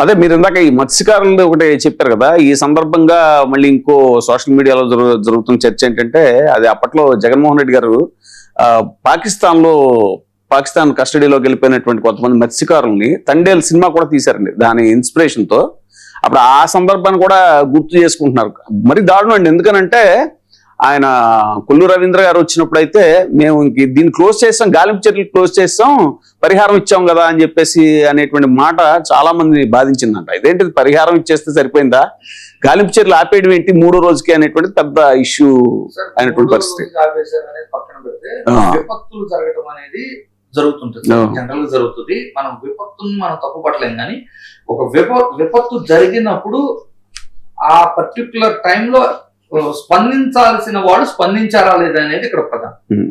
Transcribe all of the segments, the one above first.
అదే మీరు ఇందాక ఈ మత్స్యకారులు ఒకటి చెప్పారు కదా, ఈ సందర్భంగా మళ్ళీ ఇంకో సోషల్ మీడియాలో జరుగుతున్న చర్చ ఏంటంటే, అది అప్పట్లో జగన్మోహన్ రెడ్డి గారు పాకిస్తాన్ కస్టడీలోకి వెళ్ళిపోయినటువంటి కొంతమంది మత్స్యకారుల్ని తండేలు సినిమా కూడా తీశారండి దాని ఇన్స్పిరేషన్ తో. అప్పుడు ఆ సందర్భాన్ని కూడా గుర్తు చేసుకుంటున్నారు. మరి దారుణం అండి, ఎందుకనంటే ఆయన కొల్లు రవీంద్ర గారు వచ్చినప్పుడు అయితే మేము దీన్ని క్లోజ్ చేస్తాం, గాలింపు చర్యలు క్లోజ్ చేస్తాం, పరిహారం ఇచ్చాం కదా అని చెప్పేసి అనేటువంటి మాట చాలా మందిని బాధించిందంట. ఇదేంటిది, పరిహారం ఇచ్చేస్తే సరిపోయిందా, గాలింపు చర్యలు ఆపేయడం ఏంటి 3వ రోజుకి అనేటువంటి పెద్ద ఇష్యూ అయినటువంటి పరిస్థితి. విపత్తులు జరగటం అనేది జరుగుతుంటుంది, జనరల్ గా జరుగుతుంది. మనం విపత్తుని మనం తప్పుపట్టలేం, కానీ ఒక విపత్తు జరిగినప్పుడు ఆ పర్టికులర్ టైంలో స్పందించాల్సిన వాళ్ళు స్పందించారా లేదా అనేది ఇక్కడ ప్రధానం.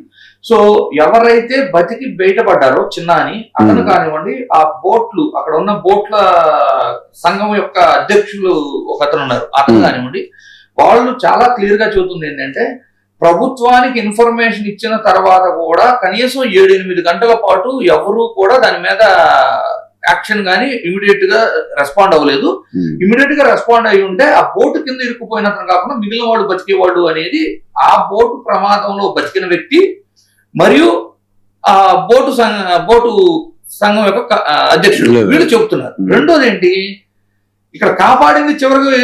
సో ఎవరైతే బతికి బయటపడ్డారో చిన్న అని అతను కానివ్వండి, ఆ బోట్లు అక్కడ ఉన్న బోట్ల సంఘం యొక్క అధ్యక్షులు ఒక అతను ఉన్నారు, అతను కానివ్వండి, వాళ్ళు చాలా క్లియర్ గా చెబుతుంది ఏంటంటే, ప్రభుత్వానికి ఇన్ఫర్మేషన్ ఇచ్చిన తర్వాత కూడా కనీసం 7-8 గంటల పాటు ఎవరు కూడా దాని మీద యాక్షన్ గానీ ఇమీడియట్ గా రెస్పాండ్ అవ్వలేదు. ఇమీడియట్ గా రెస్పాండ్ అయి ఉంటే ఆ బోటు కింద ఇరుక్కుపోయినంత కాకుండా మిగిలిన వాళ్ళు బతికేవాళ్ళు అనేది ఆ బోటు ప్రమాదంలో బతికిన వ్యక్తి మరియు ఆ బోటు సంఘం యొక్క అధ్యక్షుడు వీళ్ళు చెబుతున్నారు. రెండోది ఏంటి, ఇక్కడ కాపాడింది చివరికి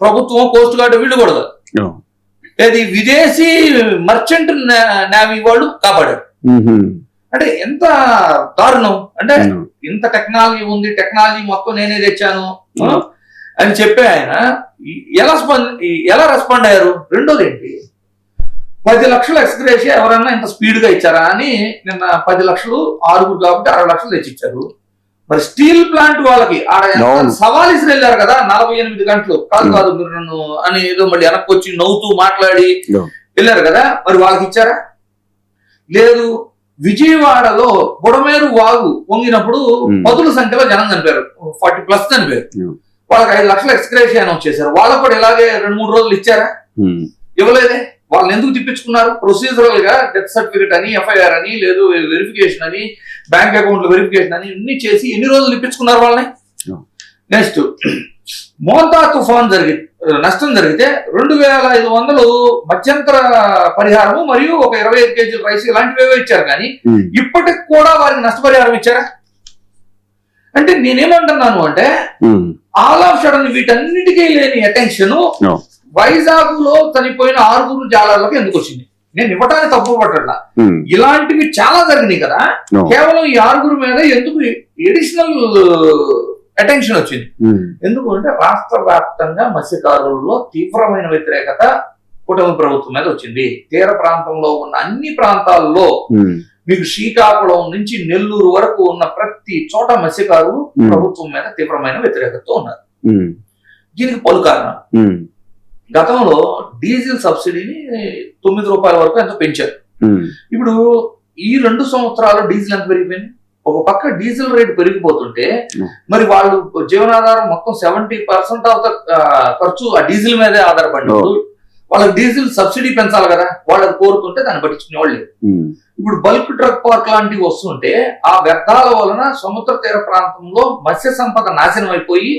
ప్రభుత్వం, కోస్ట్ గార్డ్ వీళ్ళు కూడా అది విదేశీ మర్చెంట్ నేవీ వాళ్ళు కాపాడారు. అంటే ఎంత దారుణం అంటే, ఇంత టెక్నాలజీ ఉంది, టెక్నాలజీ మొత్తం నేనే తెచ్చాను అని చెప్పి ఆయన ఎలా రెస్పాండ్ అయ్యారు. రెండోది ఏంటి, 10 లక్షల ఎక్స్గ్రేషియా ఎవరన్నా ఇంత స్పీడ్ గా ఇచ్చారా అని నిన్న 10 లక్షలు 6 కాబట్టి 60 లక్షలు తెచ్చిచ్చారు. మరి స్టీల్ ప్లాంట్ వాళ్ళకి సవాల్ ఇసిరి వెళ్ళారు కదా 48 గంటలు, కాదు మీరు నన్ను అని ఏదో మళ్ళీ వెనక్కి వచ్చి నవ్వుతూ మాట్లాడి వెళ్ళారు కదా, మరి వాళ్ళకి ఇచ్చారా? లేదు. విజయవాడలో బుడమేరు వాగు పొంగినప్పుడు పదుల సంఖ్యలో జనం చనిపోయారు, 40+ చనిపోయారు. వాళ్ళకి 5 లక్షల ఎక్స్గ్రేషియా అనౌన్స్ చేశారు. వాళ్ళకు కూడా ఇలాగే 2-3 రోజులు ఇచ్చారా? ఇవ్వలేదే. వాళ్ళని ఎందుకు తిప్పించుకున్నారు? ప్రొసీజరల్ గా డెత్ సర్టిఫికేట్ అని, ఎఫ్ఐఆర్ అని, లేదు వెరిఫికేషన్ అని, బ్యాంక్ అకౌంట్ వెరిఫికేషన్ అని ఇన్ని చేసి ఎన్ని రోజులు తిప్పించుకున్నారు వాళ్ళని? నెక్స్ట్, మోంతా తుఫాన్ నష్టం జరిగితే 2500 మధ్యంతర పరిహారము మరియు ఒక 25 కేజీల రైస్ ఇలాంటివి ఇచ్చారు, కానీ ఇప్పటికి కూడా వారికి నష్టపరిహారం ఇచ్చారా? అంటే నేనేమంటున్నాను అంటే, ఆల్ ఆఫ్ సడన్ వీటన్నిటికీ లేని అటెన్షన్ వైజాగ్ లో చనిపోయిన 6 జాలర్లకు ఎందుకు వచ్చింది? నేను ఇవ్వటానికి తప్పు పట్టట్లా, ఇలాంటివి చాలా జరిగినాయి కదా, కేవలం ఈ 6 మీద ఎందుకు ఎడిషనల్ అటెన్షన్ వచ్చింది? ఎందుకు అంటే, రాష్ట్ర వ్యాప్తంగా మత్స్యకారుల్లో తీవ్రమైన వ్యతిరేకత కూటమి ప్రభుత్వం మీద వచ్చింది. తీర ప్రాంతంలో ఉన్న అన్ని ప్రాంతాల్లో, మీకు శ్రీకాకుళం నుంచి నెల్లూరు వరకు ఉన్న ప్రతి చోట మత్స్యకారులు ప్రభుత్వం మీద తీవ్రమైన వ్యతిరేకతతో ఉన్నారు. దీనికి పలు కారణాలు. గతంలో డీజిల్ సబ్సిడీని 9 రూపాయల వరకు ఎంత పెంచారు. ఇప్పుడు ఈ 2 సంవత్సరాలు డీజిల్ ఎంత పెరిగిపోయింది? ఒక పక్క డీజిల్ రేట్ పెరిగిపోతుంటే మరి వాళ్ళు జీవనాధారం మొత్తం 70% ఆఫ్ ద ఖర్చు ఆ డీజిల్ మీదే ఆధారపడినప్పుడు వాళ్ళకి డీజిల్ సబ్సిడీ పెంచాలి కదా, వాళ్ళకి కోరుతుంటే దాన్ని పట్టించుకునే వాళ్ళు. ఇప్పుడు బల్క్ డ్రగ్ పార్క్ లాంటివి వస్తుంటే ఆ వ్యర్థాల వలన సముద్ర తీర ప్రాంతంలో మత్స్య సంపద నాశనం అయిపోయి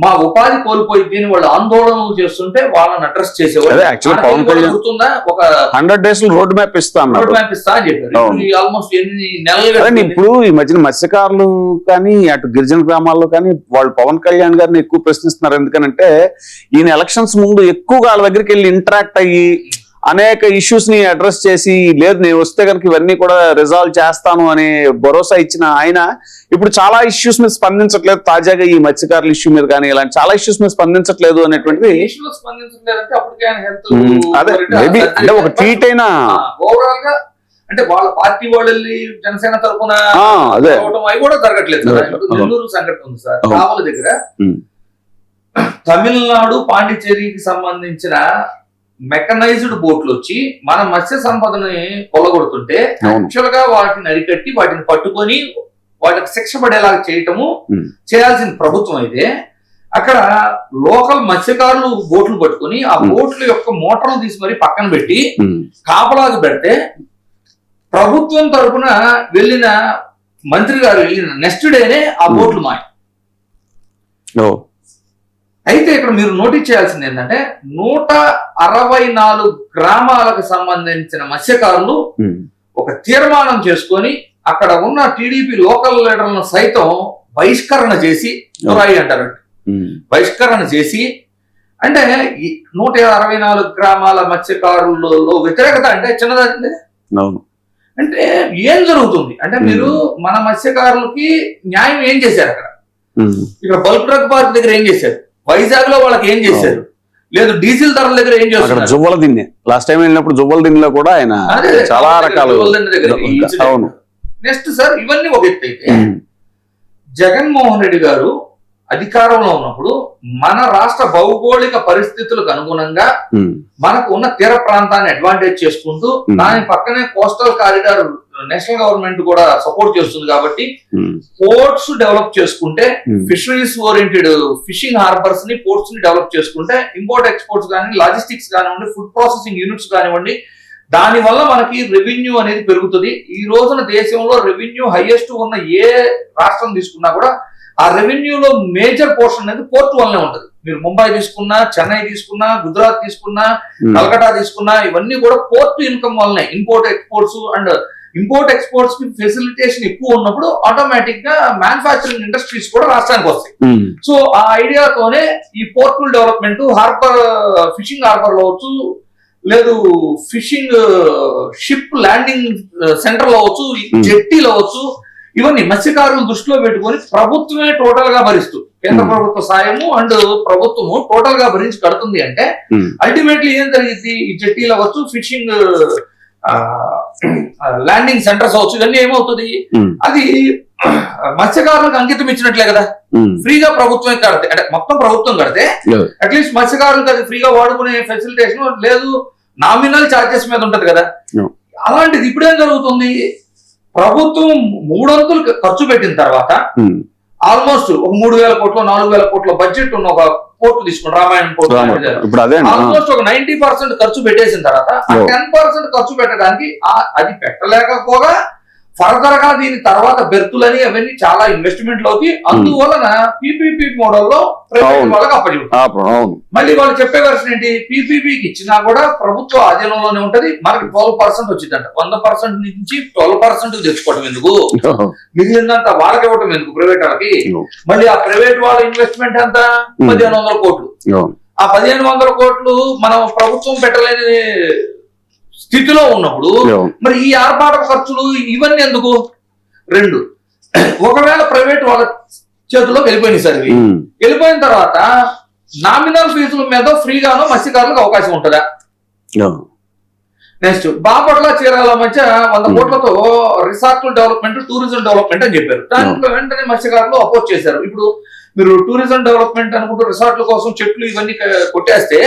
మా ఉపాధి కోల్పోయి దీని వాళ్ళు ఆందోళనలు చేస్తుంటే వాళ్ళని అడ్రస్ చేసేవాళ్ళు. గుర్తుందా, ఒక 100 days రోడ్ మ్యాప్ ఇస్తా అని చెప్పారు. ఆల్మోస్ట్ ఎన్ని నెలలు. ఇప్పుడు ఈ మధ్యన మత్స్యకారులు కానీ అటు గిరిజన గ్రామాల్లో కానీ వాళ్ళు పవన్ కళ్యాణ్ గారిని ఎక్కువ ప్రశ్నిస్తున్నారు. ఎందుకనంటే ఈయన ఎలక్షన్స్ ముందు ఎక్కువగా వాళ్ళ దగ్గరికి వెళ్ళి ఇంటరాక్ట్ అయ్యి అనేక ఇష్యూస్ ని అడ్రస్ చేసి, లేదు నేను వస్తే కనుక ఇవన్నీ కూడా రిజాల్వ్ చేస్తాను అనే భరోసా ఇచ్చిన ఆయన ఇప్పుడు చాలా ఇష్యూస్ మీద స్పందించట్లేదు. తాజాగా ఈ మత్స్యకారుల ఇష్యూ మీద కానీ ఇలాంటి చాలా ఇష్యూస్ మీద స్పందించట్లేదు అనేటువంటిది. అదే మేబీ అంటే ఒక ట్వీట్ అయినా ఓవరాల్ గా అంటే వాళ్ళ పార్టీ వాళ్ళు జనసేన తరఫున అవి కూడా జరగట్లేదు. నెల్లూరు సంఘటన ఉంది సార్, కావల దగ్గర తమిళనాడు పాండిచ్చేరికి సంబంధించిన మెకనైజ్డ్ బోట్లు వచ్చి మన మత్స్య సంపదని కొల్లగొడుతుంటే యాక్చువల్ గా వాటిని అరికట్టి వాటిని పట్టుకొని వాళ్ళకి శిక్ష పడేలాగా చేయటము చేయాల్సిన ప్రభుత్వం అయితే, అక్కడ లోకల్ మత్స్యకారులు బోట్లు పట్టుకుని ఆ బోట్ల యొక్క మోటార్లు తీసి మరి పక్కన పెట్టి కాపలాగా పెడితే ప్రభుత్వం తరఫున వెళ్ళిన మంత్రి గారు వెళ్ళిన నెక్స్ట్ డేనే ఆ బోట్లు మాయ. అయితే ఇక్కడ మీరు నోటీస్ చేయాల్సింది ఏంటంటే 164 గ్రామాలకు సంబంధించిన మత్స్యకారులు ఒక తీర్మానం చేసుకొని అక్కడ ఉన్న టీడీపీ లోకల్ లీడర్లను సైతం బహిష్కరణ చేసి దొరాయి అంటారు, బహిష్కరణ చేసి, అంటే 164 గ్రామాల మత్స్యకారులలో వ్యతిరేకత అంటే చిన్నదండి. అంటే ఏం జరుగుతుంది అంటే మీరు మన మత్స్యకారులకి న్యాయం ఏం చేశారు అక్కడ? ఇక్కడ బల్క్ డ్రగ్ పార్క్ దగ్గర ఏం చేశారు? వైజాగ్ లో వాళ్ళకి ఏం చేశారు? లేదు డీజిల్ ధరల దగ్గర ఏం చేస్తారు? జువ్వల దిన్నె లాస్ట్ టైం వెళ్ళినప్పుడు జువ్వల దిన్నెలో కూడా ఆయన చాలా రకాల. నెక్స్ట్ సార్, ఇవన్నీ ఒక ఎత్తు అయితే జగన్మోహన్ రెడ్డి గారు అధికారంలో ఉన్నప్పుడు మన రాష్ట్ర భౌగోళిక పరిస్థితులకు అనుగుణంగా మనకు ఉన్న తీర ప్రాంతాన్ని అడ్వాంటేజ్ చేసుకుంటూ దాని పక్కనే కోస్టల్ కారిడార్ నేషనల్ గవర్నమెంట్ కూడా సపోర్ట్ చేస్తుంది కాబట్టి పోర్ట్స్ డెవలప్ చేసుకుంటే, ఫిషరీస్ ఓరియంటెడ్ ఫిషింగ్ హార్బర్స్ ని, పోర్ట్స్ ని డెవలప్ చేసుకుంటే ఇంపోర్ట్ ఎక్స్పోర్ట్స్ కానీ, లాజిస్టిక్స్ కానివ్వండి, ఫుడ్ ప్రాసెసింగ్ యూనిట్స్ కానివ్వండి, దాని వల్ల మనకి రెవెన్యూ అనేది పెరుగుతుంది. ఈ రోజున దేశంలో రెవెన్యూ హైయెస్ట్ ఉన్న ఏ రాష్ట్రం తీసుకున్నా కూడా ఆ రెవెన్యూలో మేజర్ పోర్షన్ అనేది పోర్ట్ వల్లనే ఉంటది. మీరు ముంబై తీసుకున్నా, చెన్నై తీసుకున్నా, గుజరాత్ తీసుకున్నా, కలకటా తీసుకున్నా, ఇవన్నీ కూడా పోర్ట్ ఇన్కమ్ వల్లనే. Import exports and import exports కి ఫెసిలిటేషన్ ఎక్కువ ఉన్నప్పుడు ఆటోమేటిక్ గా మ్యానుఫ్యాక్చరింగ్ ఇండస్ట్రీస్ కూడా రాష్ట్రానికి వస్తాయి. సో ఆ ఐడియాతోనే ఈ portal development, harbour, fishing harbour లో అవచ్చు, లేదు ఫిషింగ్ షిప్ ల్యాండింగ్ సెంటర్ లో అవచ్చు, జెట్టీలో అవచ్చు, ఇవన్నీ మత్స్యకారులు దృష్టిలో పెట్టుకొని ప్రభుత్వమే టోటల్ గా భరిస్తూ, కేంద్ర ప్రభుత్వ సాయము అండ్ ప్రభుత్వము టోటల్ గా భరించి కడుతుంది అంటే అల్టిమేట్లీ ఏం జరిగింది? ఈ జెట్టీలు అవ్వచ్చు, ఫిషింగ్ ల్యాండింగ్ సెంటర్స్ అవచ్చు, ఇవన్నీ ఏమవుతుంది? అది మత్స్యకారులకు అంకితం ఇచ్చినట్లే కదా. ఫ్రీగా ప్రభుత్వం కడితే, అంటే మొత్తం ప్రభుత్వం కడితే అట్లీస్ట్ మత్స్యకారులకు అది ఫ్రీగా వాడుకునే ఫెసిలిటేషన్ లేదు, నామినల్ ఛార్జెస్ మీద ఉంటది కదా. అలాంటిది ఇప్పుడేం జరుగుతుంది? ప్రభుత్వం 3 వంతులు ఖర్చు పెట్టిన తర్వాత ఆల్మోస్ట్ ఒక 3,000 కోట్లు 4,000 కోట్ల బడ్జెట్ ఉన్న ఒక పోర్టు తీసుకుని రామాయణం పోర్టు ఆల్మోస్ట్ ఒక 90% ఖర్చు పెట్టేసిన తర్వాత 10% ఖర్చు పెట్టడానికి అది పెట్టలేకపోగా ఫర్దర్ గా దీని తర్వాత బెర్తులని అవన్నీ చాలా ఇన్వెస్ట్మెంట్ లోకి, అందువలన పీపీపీ మోడల్లో ప్రైవేట్ వాళ్ళకి అప్పచెప్పారు. మళ్ళీ వాళ్ళు చెప్పే వెర్షన్ ఏంటి? పీపీపీకి ఇచ్చినా కూడా ప్రభుత్వ ఆధీనంలోనే ఉంటది, మనకి 12% వచ్చిందంట. 100% నుంచి 12% తెచ్చుకోవడం ఎందుకు? మిగిలిందంతా వాళ్ళకి ఇవ్వటం ఎందుకు ప్రైవేట్ వాళ్ళకి? మళ్ళీ ఆ ప్రైవేట్ వాళ్ళ ఇన్వెస్ట్మెంట్ ఎంత? 1,500 కోట్లు. ఆ 1,500 కోట్లు మనం ప్రభుత్వం పెట్టలేని స్థితిలో ఉన్నప్పుడు మరి ఈ ఆర్భాట ఖర్చులు ఇవన్నీ ఎందుకు? 2, ఒకవేళ ప్రైవేట్ వాళ్ళ చేతుల్లోకి వెళ్ళిపోయినాయి సార్, వెళ్ళిపోయిన తర్వాత నామినల్ ఫీజుల మీద ఫ్రీగానో మత్స్యకారులకు అవకాశం ఉంటుందా? నెక్స్ట్ బాపట్ల చీరాల మధ్య 100 కోట్లతో రిసార్ట్ డెవలప్మెంట్, టూరిజం డెవలప్మెంట్ అని చెప్పారు. దాంట్లో వెంటనే మత్స్యకారులు అపోజ్ చేశారు. ఇప్పుడు మీరు టూరిజం డెవలప్మెంట్ అనుకుంటూ రిసార్ట్ల కోసం చెట్లు ఇవన్నీ కొట్టేస్తే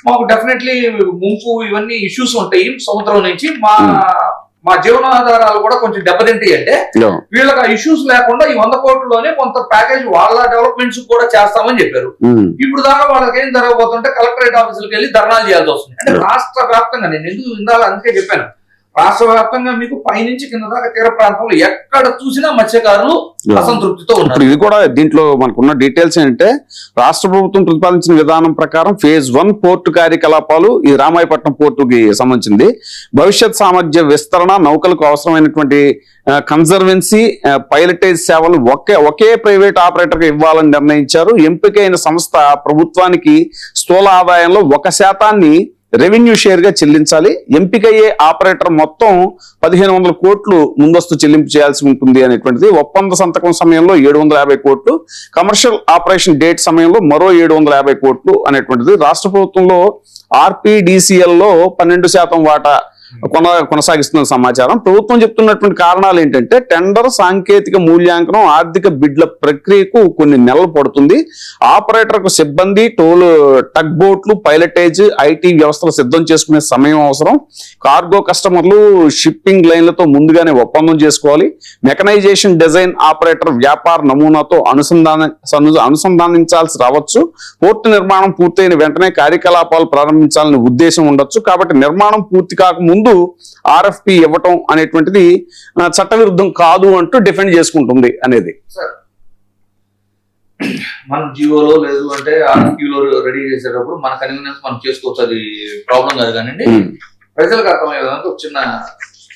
మాకు డెఫినెట్లీ ముంపు ఇవన్నీ ఇష్యూస్ ఉంటాయి. సముద్రం నుంచి మా జీవనాధారాలు కూడా కొంచెం దెబ్బతింటాయి. అంటే వీళ్ళకి ఆ ఇష్యూస్ లేకుండా ఈ 100 కోట్లలోనే కొంత ప్యాకేజ్ వాళ్ళ డెవలప్మెంట్స్ కూడా చేస్తామని చెప్పారు. ఇప్పుడు దాకా వాళ్ళకి ఏం జరగబోతుంటే కలెక్టరేట్ ఆఫీసులకు వెళ్ళి ధర్నాలు చేయాల్సి వస్తుంది. అంటే రాష్ట్ర వ్యాప్తంగా, నేను ఎందుకు ఇందాక అందుకే చెప్పాను, రాష్ట్ర వ్యాప్తంగా మీకు పైనుంచి కింద దాకా తీర ప్రాంతంలో ఎక్కడ చూసినా మత్స్యకారులు అసంతృప్తితో ఉన్నారు. ఇది కూడా దీంట్లో మనకున్న డీటెయిల్స్ ఏంటంటే, రాష్ట్ర ప్రభుత్వం ప్రతిపాదించిన విధానం ప్రకారం ఫేజ్ 1 పోర్టు కార్యకలాపాలు ఈ రామాయపట్నం పోర్టుకి సంబంధించింది. భవిష్యత్ సామర్థ్య విస్తరణ, నౌకలకు అవసరమైనటువంటి కన్జర్వెన్సీ, పైలటేజ్ సేవలు ఒకే ప్రైవేట్ ఆపరేటర్కి ఇవ్వాలని నిర్ణయించారు. ఎంపికైన సంస్థ ప్రభుత్వానికి స్థూల ఆదాయంలో 1% రెవెన్యూ షేర్ గా చెల్లించాలి. ఎంపికయ్యే ఆపరేటర్ మొత్తం 1,500 కోట్లు ముందస్తు చెల్లింపు చేయాల్సి ఉంటుంది అనేటువంటిది. ఒప్పంద సంతకం సమయంలో 750 కోట్లు, కమర్షియల్ ఆపరేషన్ డేట్ సమయంలో మరో 750 కోట్లు అనేటువంటిది. రాష్ట్ర ప్రభుత్వంలో RPDCL లో 12% వాటా కొనసాగిస్తున్న సమాచారం. ప్రభుత్వం చెప్తున్నటువంటి కారణాలు ఏంటంటే, టెండర్, సాంకేతిక మూల్యాంకనం, ఆర్థిక బిడ్ల ప్రక్రియకు కొన్ని నెలలు పడుతుంది. ఆపరేటర్కు సిబ్బంది, టగ్ బోట్లు, పైలటేజ్, IT వ్యవస్థలు సిద్ధం చేసుకునే సమయం అవసరం. కార్గో కస్టమర్లు షిప్పింగ్ లైన్లతో ముందుగానే ఒప్పందం చేసుకోవాలి. మెకనైజేషన్, డిజైన్ ఆపరేటర్ వ్యాపార నమూనాతో అనుసంధానించాల్సి రావచ్చు. పోర్టు నిర్మాణం పూర్తయిన వెంటనే కార్యకలాపాలు ప్రారంభించాలని ఉద్దేశం ఉండొచ్చు. కాబట్టి నిర్మాణం పూర్తి కాకముందు RFP ఇవ్వటం అనేటువంటిది చట్టవిరుద్ధం కాదు అంటూ డిఫెండ్ చేసుకుంటుంది అనేది. మనం జియోలో లేదు అంటే ఆర్క్యూలో రెడీ చేసేటప్పుడు మన కన్వీనియన్స్ మనం చేసుకోవచ్చు, అది ప్రాబ్లం కాదు. కానీ ప్రజలకు అర్థమయ్యే విధంగా ఒక చిన్న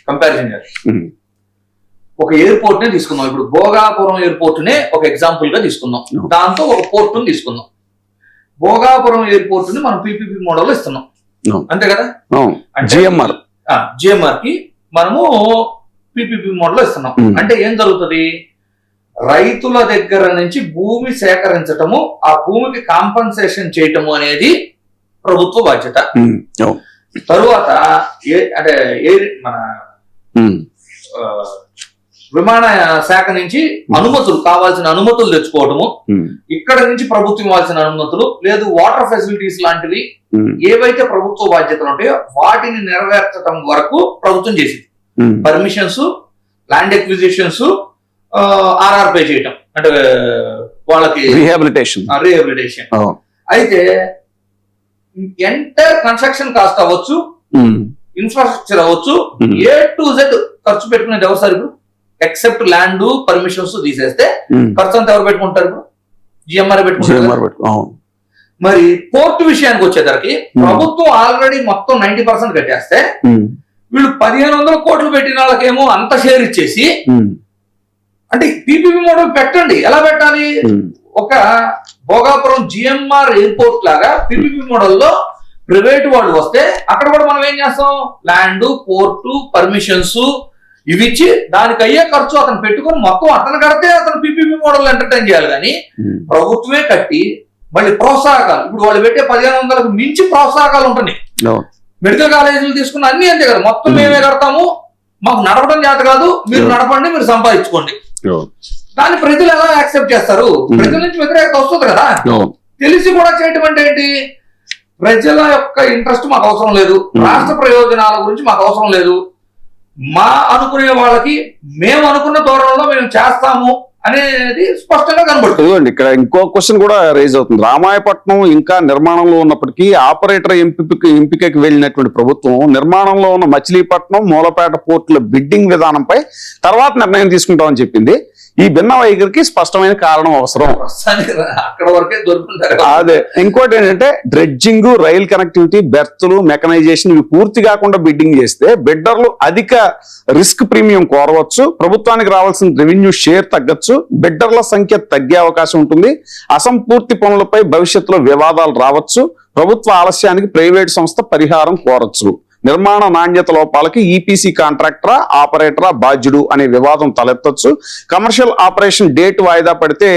కంపారిజన్ చేస్తాం. ఒక ఎయిర్పోర్ట్ నే తీసుకుందాం. ఇప్పుడు భోగాపురం ఎయిర్పోర్ట్ నే ఒక ఎగ్జాంపుల్ గా తీసుకుందాం. దాంతో ఒక పోర్ట్ ని తీసుకుందాం. భోగాపురం ఎయిర్పోర్ట్ ని మనం పీపీపీ మోడల్ ఇస్తున్నాం, అంతే కదా. జిఎంఆర్ కి మనము పీపీపీ మోడల్ ఇస్తున్నాం. అంటే ఏం జరుగుతుంది, రైతుల దగ్గర నుంచి భూమి సేకరించటము, ఆ భూమికి కాంపన్సేషన్ చేయటము అనేది ప్రభుత్వ బాధ్యత. తరువాత అంటే మన విమాన శాఖ నుంచి అనుమతులు, కావాల్సిన అనుమతులు తెచ్చుకోవటము, ఇక్కడ నుంచి ప్రభుత్వం ఇవ్వాల్సిన అనుమతులు, లేదు వాటర్ ఫెసిలిటీస్ లాంటివి ఏవైతే ప్రభుత్వ బాధ్యతలు ఉంటాయో వాటిని నెరవేర్చడం వరకు ప్రభుత్వం చేసింది. Permissions, land acquisitions, RR pay చేయటం, అంటే వాళ్ళకి రీహాబిలిటేషన్. అయితే ఎంటైర్ కన్స్ట్రక్షన్ కాస్ట్ అవ్వచ్చు, ఇన్ఫ్రాస్ట్రక్చర్ అవ్వచ్చు, A to Z ఖర్చు పెట్టుకునేది ఎవరు సార్ ఇప్పుడు? ఎక్సెప్ట్ ల్యాండ్ పర్మిషన్స్ తీసేస్తే ఖర్చు అంతా ఎవరు పెట్టుకుంటారు? ఇప్పుడు జిఎంఆర్ పెట్టుకుంటారు. మరి పోర్టు విషయానికి వచ్చేసరికి ప్రభుత్వం ఆల్రెడీ మొత్తం 90% కట్టేస్తే వీళ్ళు 1500 కోట్లు పెట్టిన వాళ్ళకేమో అంత షేర్ ఇచ్చేసి, అంటే పీపీపీ మోడల్ పెట్టండి. ఎలా పెట్టాలి? ఒక భోగాపురం జిఎంఆర్ ఎయిర్పోర్ట్ లాగా పీపీపీ మోడల్లో ప్రైవేట్ వాళ్ళు వస్తే అక్కడ కూడా మనం ఏం చేస్తాం, ల్యాండ్, పోర్టు, పర్మిషన్స్ ఇవి ఇచ్చి దానికి అయ్యే ఖర్చు అతను పెట్టుకుని మొత్తం అతను కడితే అతను పీపీపీ మోడల్ ఎంటర్టైన్ చేయాలి. కానీ ప్రభుత్వమే కట్టి మళ్ళీ ప్రోత్సాహకాలు, ఇప్పుడు వాళ్ళు పెట్టే 1500కు మించి ప్రోత్సాహకాలు ఉంటున్నాయి. మెడికల్ కాలేజీలు తీసుకున్న అన్ని అంతే కదా, మొత్తం మేమే కడతాము, మాకు నడపడం చేత కాదు, మీరు నడపండి, మీరు సంపాదించుకోండి. దాన్ని ప్రజలు ఎలా యాక్సెప్ట్ చేస్తారు? ప్రజల నుంచి వ్యతిరేకత వస్తుంది కదా. తెలిసి కూడా చేయటం అంటే ఏంటి? ప్రజల యొక్క ఇంట్రెస్ట్ మాకు అవసరం లేదు, రాష్ట్ర ప్రయోజనాల గురించి మాకు అవసరం లేదు, మా అనుకునే వాళ్ళకి మేము అనుకున్న ధోరణిలో మేము చేస్తాము అనేది స్పష్టంగా కనబడుతుంది. ఇక్కడ ఇంకో క్వశ్చన్ కూడా రైజ్ అవుతుంది. రామాయపట్నం ఇంకా నిర్మాణంలో ఉన్నప్పటికీ ఆపరేటర్ ఎంపికకి వెళ్ళినటువంటి ప్రభుత్వం నిర్మాణంలో ఉన్న మచిలీపట్నం, మూలపేట పోర్టుల బిడ్డింగ్ విధానంపై తర్వాత నిర్ణయం తీసుకుంటామని చెప్పింది. ఈ భిన్న వైఖరికి స్పష్టమైన కారణం అవసరం. అక్కడ వరకే దొరుకుతుంటారు. అదే ఇంకోటి ఏంటంటే డ్రెడ్జింగ్, రైల్ కనెక్టివిటీ, బెర్తులు, మెకనైజేషన్ ఇవి పూర్తి కాకుండా బిడ్డింగ్ చేస్తే బిడ్డర్లు అధిక రిస్క్ ప్రీమియం కోరవచ్చు, ప్రభుత్వానికి రావాల్సిన రెవెన్యూ షేర్ తగ్గచ్చు, బిడ్డర్ల సంఖ్య తగ్గే అవకాశం ఉంటుంది, అసంపూర్తి పనులపై భవిష్యత్తులో వివాదాలు రావచ్చు, ప్రభుత్వ ఆలస్యానికి ప్రైవేట్ సంస్థ పరిహారం కోరచ్చు, నిర్మాణ నాణ్యత లోపాలకి ఈపీసీ కాంట్రాక్టరా, ఆపరేటరా బాధ్యుడు అనే వివాదం తలెత్తొచ్చు, కమర్షియల్ ఆపరేషన్ డేట్ వాయిదా పడితే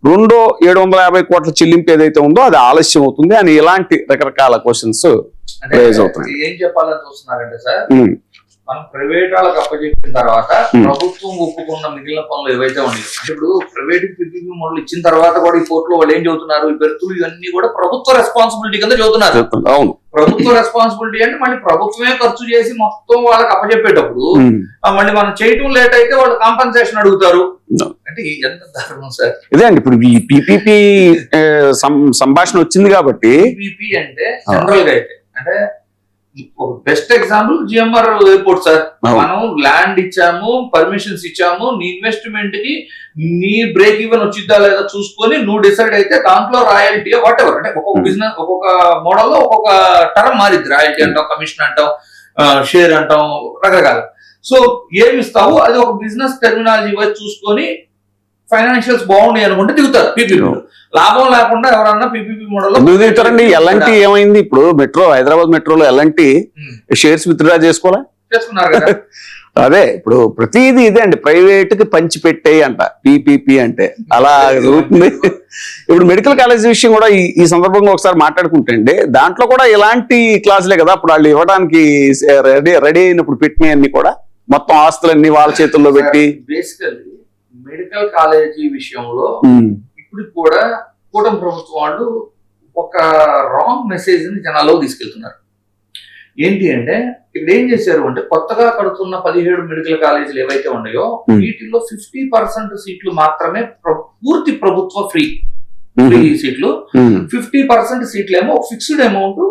750 కోట్ల చెల్లింపు ఏదైతే ఉందో అది ఆలస్యం అవుతుంది అని ఇలాంటి రకరకాల క్వశ్చన్స్ రైజ్ అవుతున్నాయి. ఏం చెప్పాలని చూస్తున్నారంటే సార్, మనం ప్రైవేట్ వాళ్ళకి అప్పచెప్పిన తర్వాత ప్రభుత్వం ఒప్పుకున్న మిగిలిన పనులు ఏవైతే ఉన్నాయి, అంటే ఇప్పుడు ప్రైవేట్ పీపీపీ మోడల్ ఇచ్చిన తర్వాత కూడా ఈ పోర్టులో వాళ్ళు ఏం చదువుతున్నారు, ఈ బెర్తులు ఇవన్నీ కూడా ప్రభుత్వ రెస్పాన్సిబిలిటీ కింద చదువుతున్నారు. అవును, ప్రభుత్వ రెస్పాన్సిబిలిటీ అంటే మళ్ళీ ప్రభుత్వమే ఖర్చు చేసి మొత్తం వాళ్ళకి అప్పచెప్పేటప్పుడు మళ్ళీ మనం చేయటం లేట్ అయితే వాళ్ళు కాంపన్సేషన్ అడుగుతారు. అంటే ఎంత దారుణం సార్. ఇదే అండి ఇప్పుడు ఈ పీపీపీ సంభాషణ వచ్చింది కాబట్టి పీపీపీ అంటే జనరల్ గా అయితే అంటే ఒక best example GMR airport sir. మనం ల్యాండ్ ఇచ్చాము, పర్మిషన్స్ ఇచ్చాము, నీ ఇన్వెస్ట్మెంట్ కి నీ బ్రేక్ ఈవెన్ వచ్చిద్దా లేదా చూసుకొని నువ్వు డిసైడ్ అయితే దాంట్లో రాయల్టీ వాట్ ఎవర్, అంటే ఒక్కొక్క బిజినెస్ ఒక్కొక్క మోడల్లో ఒక్కొక్క టర్మ్ మారిద్ది. రాయల్టీ అంటాం, కమిషన్ అంటాం, షేర్ అంటాం, రకరకాల. సో ఏమి ఇస్తావు అది ఒక బిజినెస్ టెర్మినాలజీ వైపు చూసుకొని ఫైనాన్షియల్స్ బాగున్నాయి అనుకుంటే దిగుతారు పీపీపీ. లాభం లేకుండా ఎవరన్నా పీపీపీ మోడల్ దిగుతారండి. ఎల్ఎన్టీ ఏమైంది ఇప్పుడు మెట్రో, హైదరాబాద్ మెట్రోలో ఎల్ఎన్టీ షేర్స్ విత్డ్రా చేసుకున్నారు కదా. అదే ఇప్పుడు ప్రతిదీ ఇదే అండి, ప్రైవేట్ కి పంచి పెట్టేయి అంట పీపీపీ అంటే అలా జరుగుతుంది. ఇప్పుడు మెడికల్ కాలేజ్ విషయం కూడా ఈ సందర్భంగా ఒకసారి మాట్లాడుకుంటే అండి, దాంట్లో కూడా ఇలాంటి క్లాసులే కదా అప్పుడు వాళ్ళు ఇవ్వడానికి రెడీ అయినప్పుడు పెట్టినవన్నీ కూడా మొత్తం ఆస్తులన్నీ వాళ్ళ చేతుల్లో పెట్టి. బేసికల్లీ మెడికల్ కాలేజీ విషయంలో ఇప్పుడు కూడా కూటమి ప్రభుత్వం వాళ్ళు ఒక రాంగ్ మెసేజ్ ని జనాల్లో తీసుకెళ్తున్నారు. ఏంటి అంటే ఇక్కడ ఏం చేశారు అంటే కొత్తగా కడుతున్న 17 మెడికల్ కాలేజీలు ఏవైతే ఉన్నాయో వీటిల్లో 50% సీట్లు మాత్రమే పూర్తి ప్రభుత్వ ఫ్రీ సీట్లు, 50% సీట్లు ఏమో ఫిక్స్డ్ అమౌంట్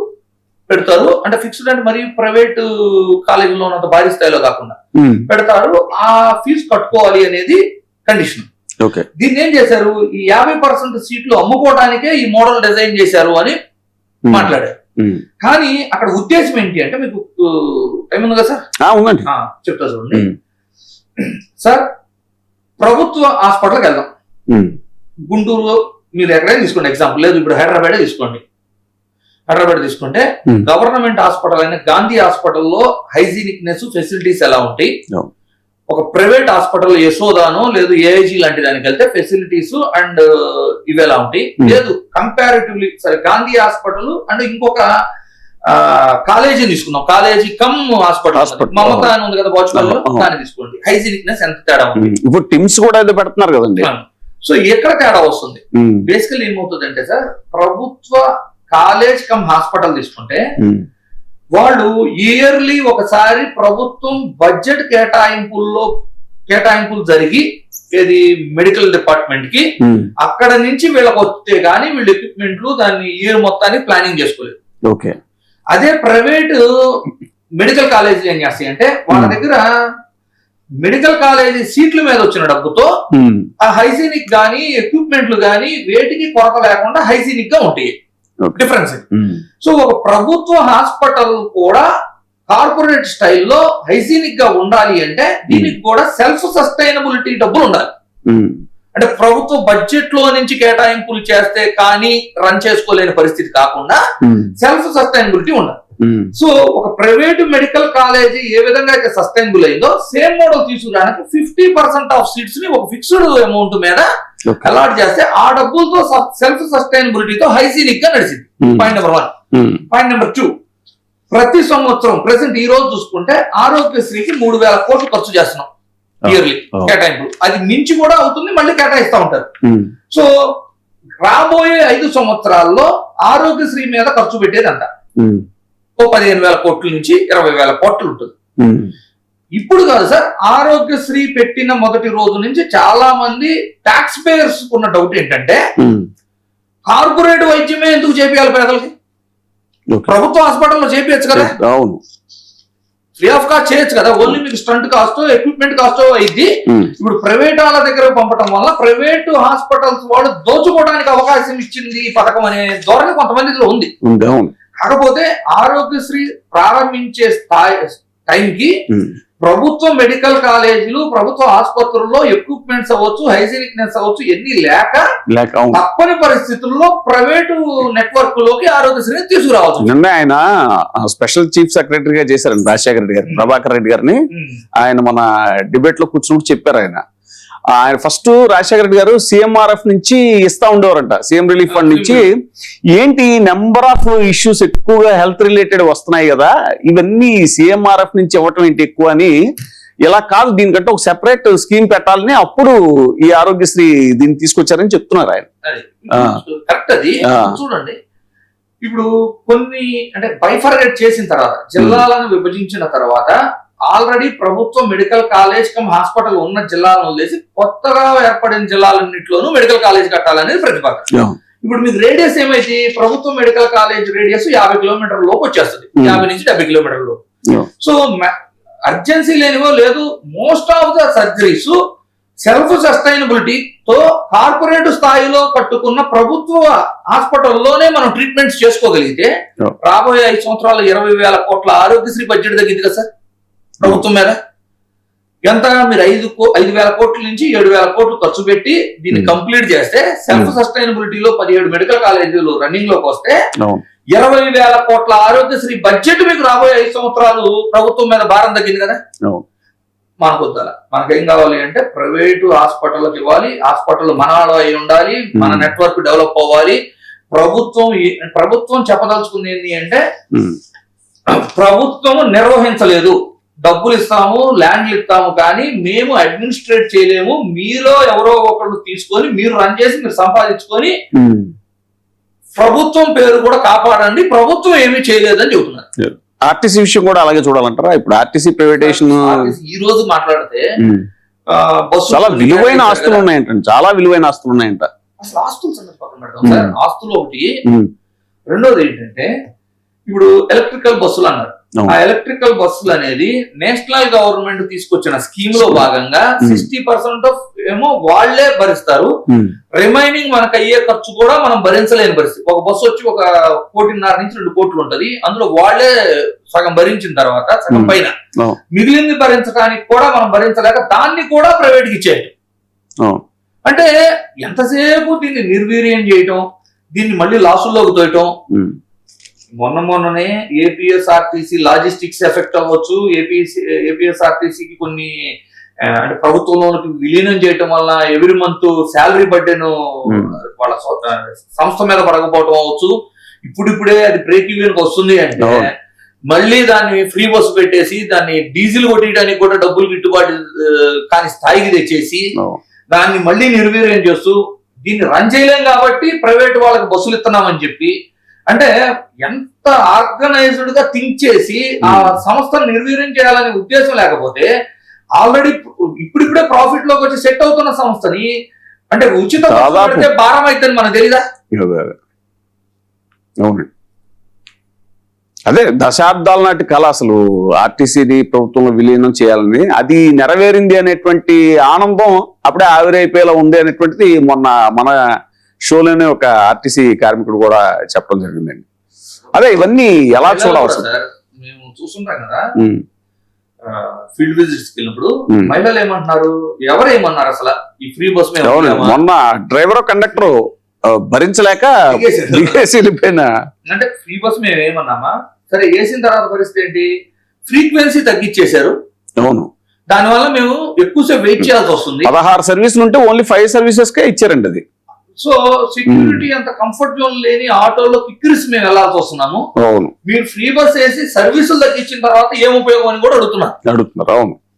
పెడతారు. అంటే ఫిక్స్డ్ అంటే మరి ప్రైవేట్ కాలేజీలో ఉన్నంత భారీ స్థాయిలో కాకుండా పెడతారు. ఆ ఫీజు కట్టుకోవాలి అనేది కండిషన్. ఓకే. దీన్ని ఏం చేశారు, ఈ 50% సీట్లు అమ్ముకోవడానికే ఈ మోడల్ డిజైన్ చేశారు అని మాట్లాడారు. కానీ అక్కడ ఉద్దేశం ఏంటి అంటే, మీకు టైం ఉంది కదా సార్? ఉందండి. చెప్తా చూడండి సార్. ప్రభుత్వ హాస్పిటల్కి వెళ్దాం. గుంటూరులో మీరు ఎక్కడైనా తీసుకోండి ఎగ్జాంపుల్, లేదు ఇప్పుడు హైదరాబాద్ తీసుకోండి. హైదరాబాద్ తీసుకుంటే గవర్నమెంట్ హాస్పిటల్ అయిన గాంధీ హాస్పిటల్లో హైజీనిక్నెస్ ఫెసిలిటీస్ ఎలా ఉంటాయి, ఒక ప్రైవేట్ హాస్పిటల్ యశోదానో లేదు ఏఐజీ లాంటి దానికి వెళ్తే ఫెసిలిటీస్ అండ్ ఇవి ఎలా ఉంటాయి, లేదు కంపారిటివ్లీ సరే గాంధీ హాస్పిటల్ అండ్ ఇంకొక కాలేజీ తీసుకుందాం, కాలేజీ కమ్ హాస్పిటల్ మమతా అని ఉంది కదా బాచుపల్లిలో, దాన్ని తీసుకోండి. హైజీనిక్నెస్ ఎంత తేడా ఉంది. ఇప్పుడు టిమ్స్ కూడా ఏదో పెడుతున్నారు కదండి. సో ఎక్కడ తేడా వస్తుంది? బేసికల్ ఏమవుతుంది అంటే సార్, ప్రభుత్వ కాలేజ్ కమ్ హాస్పిటల్ తీసుకుంటే వాళ్ళు ఇయర్లీ ఒకసారి ప్రభుత్వం బడ్జెట్ కేటాయింపులు జరిగి ఏది మెడికల్ డిపార్ట్మెంట్ కి అక్కడ నుంచి వీళ్ళకి వస్తే గానీ వీళ్ళు ఎక్విప్మెంట్లు దాన్ని ఇయర్ మొత్తానికి ప్లానింగ్ చేసుకోలేదు. ఓకే. అదే ప్రైవేట్ మెడికల్ కాలేజీలు ఏం చేస్తాయి అంటే, వాళ్ళ దగ్గర మెడికల్ కాలేజీ సీట్ల మీద వచ్చిన డబ్బుతో ఆ హైజీనిక్ గానీ ఎక్విప్మెంట్లు గానీ వేటికి కొరత లేకుండా హైజీనిక్ గా ఉంటాయి. డిఫరెన్స్. సో ఒక ప్రభుత్వ హాస్పిటల్ కూడా కార్పొరేట్ స్టైల్లో హైజీనిక్ గా ఉండాలి అంటే దీనికి కూడా సెల్ఫ్ సస్టైనబిలిటీ డబ్బులు ఉండాలి. అంటే ప్రభుత్వ బడ్జెట్ లో నుంచి కేటాయింపులు చేస్తే కానీ రన్ చేసుకోలేని పరిస్థితి కాకుండా సెల్ఫ్ సస్టైనబిలిటీ ఉండాలి. సో ఒక ప్రైవేట్ మెడికల్ కాలేజీ ఏ విధంగా అయితే సస్టైనబుల్ అయిందో సేమ్ మోడల్ తీసుకురావడానికి 50% ఆఫ్ సీట్స్ ని ఒక ఫిక్స్డ్ అమౌంట్ మీద అలాట్ చేస్తే ఆ డబ్బులతో సెల్ఫ్ సస్టైనబిలిటీతో హైజీనిక్ గా నడిచింది. Point number 1. పాయింట్ నెంబర్ 2, ప్రతి సంవత్సరం ప్రెసెంట్ ఈ రోజు చూసుకుంటే ఆరోగ్యశ్రీకి 3,000 కోట్లు ఖర్చు చేస్తున్నాం ఇయర్లీ కేటాయింపులు. అది మించి కూడా అవుతుంది, మళ్ళీ కేటాయిస్తా ఉంటారు. సో రాబోయే 5 సంవత్సరాల్లో ఆరోగ్యశ్రీ మీద ఖర్చు పెట్టేదంట ఓ 15,000 కోట్ల నుంచి 20,000 కోట్లు ఉంటుంది. ఇప్పుడు కాదు సార్, ఆరోగ్యశ్రీ పెట్టిన మొదటి రోజు నుంచి చాలా మంది ట్యాక్స్ పేయర్స్ ఉన్న డౌట్ ఏంటంటే, కార్పొరేట్ వైద్యమే ఎందుకు చేపియాలి పేదలకి? ప్రభుత్వ హాస్పిటల్లో చేపించచ్చు కదా, ఫ్రీ ఆఫ్ కాస్ట్ చేయొచ్చు కదా. ఓన్లీ మీకు స్టంట్ కాస్ట్ ఎక్విప్మెంట్ కాస్ట్ అయింది. ఇప్పుడు ప్రైవేట్ వాళ్ళ దగ్గర పంపడం వల్ల ప్రైవేట్ హాస్పిటల్స్ వాళ్ళు దోచుకోవడానికి అవకాశం ఇచ్చింది ఈ పథకం అనే ధోరణి కొంతమందిలో ఉంది. కాకపోతే ఆరోగ్యశ్రీ ప్రారంభించే టైంకి ప్రభుత్వ మెడికల్ కాలేజీలు ప్రభుత్వ ఆసుపత్రుల్లో ఎక్విప్మెంట్స్ అవ్వచ్చు, హైజీనిక్నెస్ అవ్వచ్చు, ఎన్ని లేక తప్పని పరిస్థితుల్లో ప్రైవేటు నెట్వర్క్ లోకి ఆరోగ్యశ్రీ తీసుకురావచ్చు. నిన్న ఆయన స్పెషల్ చీఫ్ సెక్రటరీగా చేశారండి రాజశేఖర రెడ్డి గారు, ప్రభాకర్ రెడ్డి గారిని. ఆయన మన డిబేట్ లో కూర్చున్నప్పుడు చెప్పారు. ఆయన ఫస్ట్ రాజశేఖర రెడ్డి గారు సిఎంఆర్ఎఫ్ నుంచి ఇస్తా ఉండేవారంట, సీఎం రిలీఫ్ ఫండ్ నుంచి. ఏంటి నెంబర్ ఆఫ్ ఇష్యూస్ ఎక్కువగా హెల్త్ రిలేటెడ్ వస్తున్నాయి కదా, ఇవన్నీ సిఎంఆర్ఎఫ్ నుంచి ఇవ్వటం ఏంటి ఎక్కువ అని. ఇలా కాదు, దీనికంటే ఒక సెపరేట్ స్కీమ్ పెట్టాలని అప్పుడు ఈ ఆరోగ్యశ్రీ దీన్ని తీసుకొచ్చారని చెప్తున్నారు ఆయన. కరెక్ట్. అది చూడండి, ఇప్పుడు కొన్ని అంటే బైఫర్గేట్ చేసిన తర్వాత, జిల్లాలను విభజించిన తర్వాత ఆల్రెడీ ప్రభుత్వ మెడికల్ కాలేజ్ కమ్ హాస్పిటల్ ఉన్న జిల్లాలను వదిలేసి కొత్తగా ఏర్పడిన జిల్లాలన్నింటిలోనూ మెడికల్ కాలేజ్ కట్టాలనేది ప్రతిపాదన. ఇప్పుడు మీకు రేడియస్ ఏమైంది, ప్రభుత్వ మెడికల్ కాలేజ్ రేడియస్ 50 కిలోమీటర్ల లోపు వచ్చేస్తుంది, 50 నుంచి 70 కిలోమీటర్ల లోపు. సో అర్జెన్సీ లేనివో లేదు, most of the surgeries self సస్టైనబిలిటీతో కార్పొరేట్ స్థాయిలో కట్టుకున్న ప్రభుత్వ హాస్పిటల్లోనే మనం ట్రీట్మెంట్స్ చేసుకోగలిగితే రాబోయే 5 సంవత్సరాలు 20,000 కోట్ల ఆరోగ్యశ్రీ బడ్జెట్ తగ్గింది కదా సార్ ప్రభుత్వం మీద. ఎంత మీరు 5,000 కోట్ల నుంచి 7,000 కోట్లు ఖర్చు పెట్టి దీన్ని కంప్లీట్ చేస్తే సెల్ఫ్ సస్టైనబిలిటీలో 17 మెడికల్ కాలేజీలు రన్నింగ్ లోకి వస్తే 20,000 కోట్ల ఆరోగ్యశ్రీ బడ్జెట్ మీకు రాబోయే 5 సంవత్సరాలు ప్రభుత్వం మీద భారం తగ్గింది కదా. మనకు వద్దాల, మనకేం కావాలి అంటే ప్రైవేటు హాస్పిటల్కి ఇవ్వాలి, హాస్పిటల్ మన అయి ఉండాలి, మన నెట్వర్క్ డెవలప్ అవ్వాలి. ప్రభుత్వం చెప్పదలుచుకుంది ఏంటి అంటే, ప్రభుత్వం నిర్వహించలేదు, డబ్బులు ఇస్తాము, ల్యాండ్లు ఇస్తాము, కానీ మేము అడ్మినిస్ట్రేట్ చేయలేము, మీలో ఎవరో ఒకళ్ళు తీసుకొని మీరు రన్ చేసి మీరు సంపాదించుకొని ప్రభుత్వం పేరు కూడా కాపాడండి, ప్రభుత్వం ఏమీ చేయలేదని చెబుతున్నారు. ఆర్టీసీ విషయం కూడా అలాగే చూడాలంటారా? ఇప్పుడు ఆర్టీసీ ప్రైవేటేషన్ ఈ రోజు మాట్లాడితే చాలా విలువైన ఆస్తులు ఉన్నాయంట, చాలా విలువైన ఆస్తులు ఉన్నాయంట. అసలు ఆస్తులు సంగతి పక్కన పెడతాం సార్. ఆస్తులు ఒకటి. రెండోది ఏంటంటే, ఇప్పుడు ఎలక్ట్రికల్ బస్సులు అన్నారు, అవును. ఆ ఎలక్ట్రికల్ బస్సులు అనేది నేషనల్ గవర్నమెంట్ తీసుకొచ్చిన స్కీమ్ లో భాగంగా 60% ఆఫ్ ఏమో వాళ్లే భరిస్తారు. రిమైనింగ్ మనకు అయ్యే ఖర్చు కూడా మనం భరించలేని పరిస్థితి. ఒక బస్సు వచ్చి 1.5 నుంచి 2 కోట్లు ఉంటది, అందులో వాళ్లే సగం భరించిన తర్వాత సగం పైన మిగిలింది భరించడానికి కూడా మనం భరించలేక దాన్ని కూడా ప్రైవేట్ కి ఇచ్చేయటం. అంటే ఎంతసేపు దీన్ని నిర్వీర్యం చేయటం, దీన్ని మళ్ళీ లాసుల్లోకి తోయటం. మొన్ననే ఏపీఎస్ఆర్టీసీ లాజిస్టిక్స్ ఎఫెక్ట్ అవ్వచ్చు, ఏపీఎస్ఆర్టీసీకి కొన్ని అంటే ప్రభుత్వంలోకి విలీనం చేయటం వల్ల ఎవ్రీ మంత్ శాలరీ బర్డెన్ వాళ్ళ సంస్థ మీద పడకపోవటం అవ్వచ్చు. ఇప్పుడిప్పుడే అది బ్రేక్ ఈవెన్ వస్తుంది అంటే మళ్ళీ దాన్ని ఫ్రీ బస్సు పెట్టేసి దాన్ని డీజిల్ కొట్టడానికి కూడా డబ్బులు గిట్టుబాటు కాని స్థాయికి తెచ్చేసి దాన్ని మళ్ళీ నిర్వీర్యం చేస్తూ దీన్ని రన్ చేయలేం కాబట్టి ప్రైవేట్ వాళ్ళకి బస్సులు ఇస్తున్నామని చెప్పి, అంటే ఎంత ఆర్గనైజ్డ్ గా థింక్ చేసి ఆ సంస్థను నిర్వీర్యం చేయాలనే ఉద్దేశం లేకపోతే ఆల్రెడీ ఇప్పుడిప్పుడే ప్రాఫిట్ లోకి వచ్చి సెట్ అవుతున్న సంస్థని అంటే ఉచిత పెడితే భారం అయితే మనకు తెలీదా? అవునండి, అదే దశాబ్దాల నాటి కళ అసలు ఆర్టీసీని ప్రభుత్వంలో విలీనం చేయాలని, అది నెరవేరింది అనేటువంటి ఆనందం అప్పుడే ఆవిరైపోయేలా ఉంది అనేటువంటిది మొన్న మన షోలోనే ఒక ఆర్టీసీ కార్మికుడు కూడా చెప్పడం జరిగిందండి. అదే ఇవన్నీ ఎలా చూడవచ్చు సార్, మేము చూస్తుంటాం కదా ఫీల్డ్ విజిట్స్ వెళ్ళినప్పుడు మహిళలు ఏమంటున్నారు, ఎవరేమన్నారు అసలు ఈ ఫ్రీ బస్ మొన్న డ్రైవర్ కండక్టర్ భరించలేక వెళ్ళిపోయిన, అంటే ఫ్రీ బస్ మేము ఏమన్నామా, సరే వేసిన తర్వాత పరిస్థితి ఏంటి, ఫ్రీక్వెన్సీ తగ్గించేశారు. అవును, దానివల్ల మేము ఎక్కువసేపు వెయిట్ చేయాల్సి వస్తుంది. 16 సర్వీసులు ఉంటే ఓన్లీ 5 సర్వీసెస్ కే ఇచ్చారండి. అది సో సెక్యూరిటీ అంత కంఫర్ట్ జోన్ లేని ఆటోలో కిక్కిరిసి మేము వెళ్లాల్సి వస్తున్నాము. అవును, మీరు ఫ్రీ బస్ వేసి సర్వీసులు తగ్గించిన తర్వాత ఏం ఉపయోగం అని కూడా అడుగుతున్నారు. అవును.